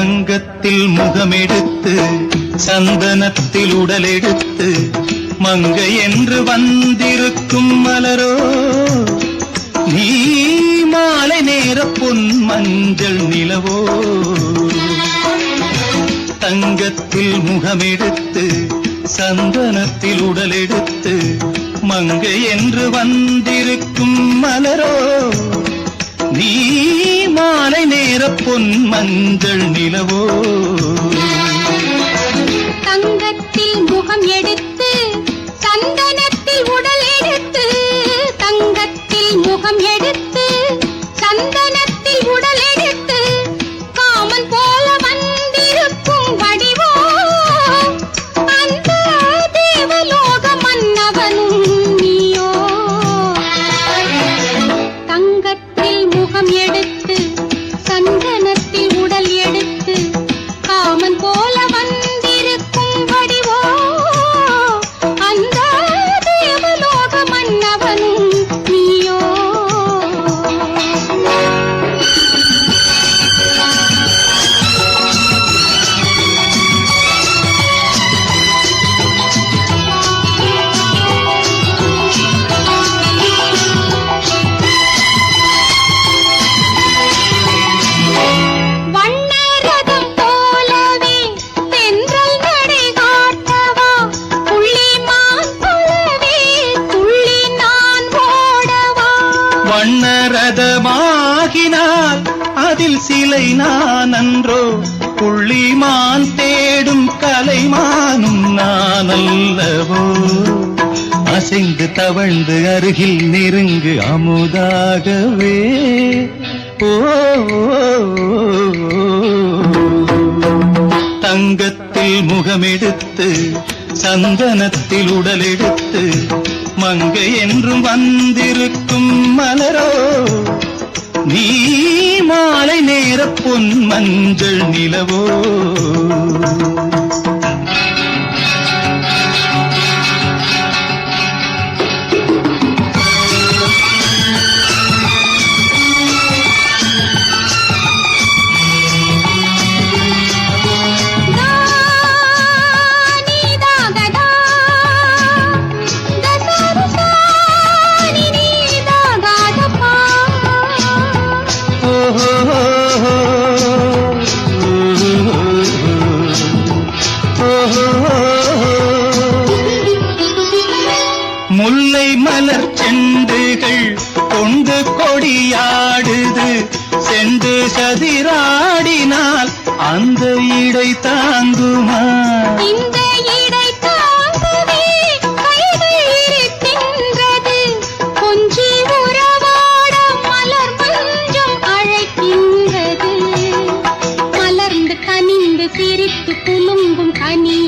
தங்கத்தில் முகமெடுத்து சந்தனத்தில் உடலெடுத்து மங்கை என்று வந்திருக்கும் மலரோ நீ மாலை நேர பொன் மஞ்சள் நிலவோ தங்கத்தில் முகமெடுத்து சந்தனத்தில் உடலெடுத்து மங்கை என்று வந்திருக்கும் மலரோ நீ மாலை நேர பொன் மஞ்சள் நிலவோ தங்கத்தில் முகம் எடுத்து சந்தனத்தில் உடல் எடுத்து தங்கத்தில் முகம் எடுத்து சந்தனத்தில் உடல் எடுத்து காமன் போல வந்திருக்கும் வடிவோ அந்த தேவலோக மன்னவனும் நீயோ தங்கத்தில் முகம் எடுத்து சந்தனத்தில் உடல் எடுத்து காமன் போல வந்திருக்கும் வடிவோ அந்த தேவலோக மன்னவனும் நீயோ வண்ணரதம் போலவே தென்றல் நடை காட்டவா புள்ளிமான் போலவே துள்ளி நான் ஓடவா வண்ணரதமாகினால் அதில் சிலை நான் அன்றோ புள்ளிமான் தேடும் கலைமானும் நான் அல்லவோ அசைந்து தவழ்ந்து அருகில் நெருங்கு அமுதாகவே ஓ தங்கத்தில் முகமெடுத்து சந்தனத்தில் உடலெடுத்து மங்கை என்றும் வந்திருக்கும் மலரோ நீ மாலை நேர பொன் மஞ்சள் நிலவோ முல்லை மலர் செண்டுகள் கொண்டு கொடியாடுது செண்டு சதிராடினால் அந்த இடை தாங்குமா இந்த இடை தாங்குவே கைகள் இருக்கின்றது கொஞ்சி உறவாட மலர் மஞ்சம் அழைக்கின்றது மலர்ந்து கனிந்து சிரித்து குலுங்கும் கனி